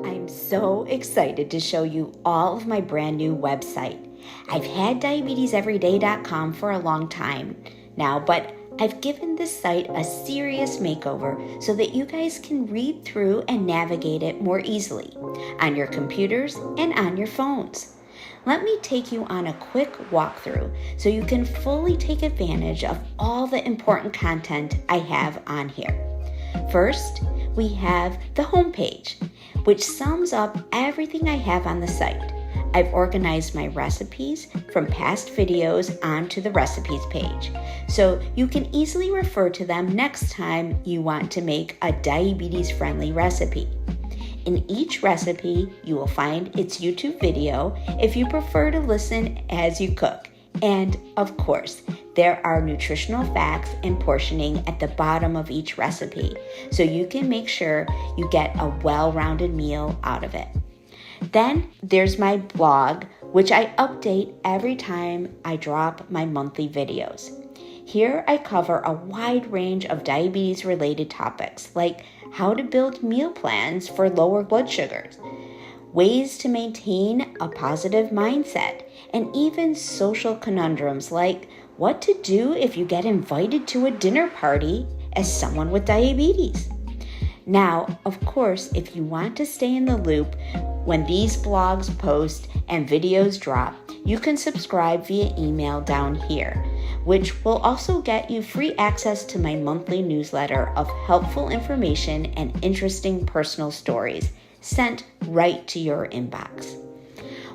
I'm so excited to show you all of my brand new website. I've had DiabetesEveryDay.com for a long time now, but I've given this site a serious makeover so that you guys can read through and navigate it more easily on your computers and on your phones. Let me take you on a quick walkthrough so you can fully take advantage of all the important content I have on here. First, we have the homepage, which sums up everything I have on the site. I've organized my recipes from past videos onto the recipes page, so you can easily refer to them next time you want to make a diabetes-friendly recipe. In each recipe, you will find its YouTube video if you prefer to listen as you cook. And of course, there are nutritional facts and portioning at the bottom of each recipe, so you can make sure you get a well-rounded meal out of it. Then there's my blog, which I update every time I drop my monthly videos. Here I cover a wide range of diabetes-related topics, like how to build meal plans for lower blood sugars, ways to maintain a positive mindset, and even social conundrums like what to do if you get invited to a dinner party as someone with diabetes. Now, of course, if you want to stay in the loop when these blogs post and videos drop, you can subscribe via email down here, which will also get you free access to my monthly newsletter of helpful information and interesting personal stories sent right to your inbox.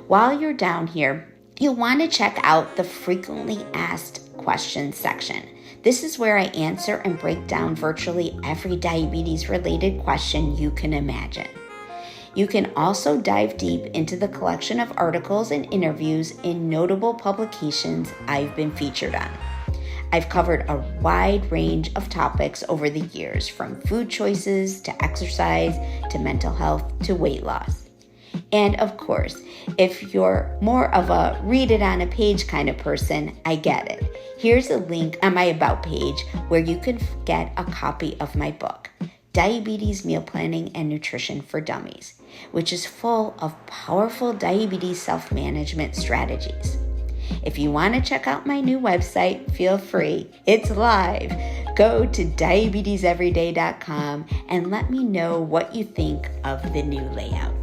While you're down here, you'll want to check out the frequently asked questions section. This is where I answer and break down virtually every diabetes-related question you can imagine. You can also dive deep into the collection of articles and interviews in notable publications I've been featured on. I've covered a wide range of topics over the years, from food choices to exercise to mental health to weight loss. And of course, if you're more of a read it on a page kind of person, I get it. Here's a link on my About page where you can get a copy of my book, Diabetes Meal Planning and Nutrition for Dummies, which is full of powerful diabetes self-management strategies. If you want to check out my new website, feel free. It's live. Go to DiabetesEveryday.com and let me know what you think of the new layout.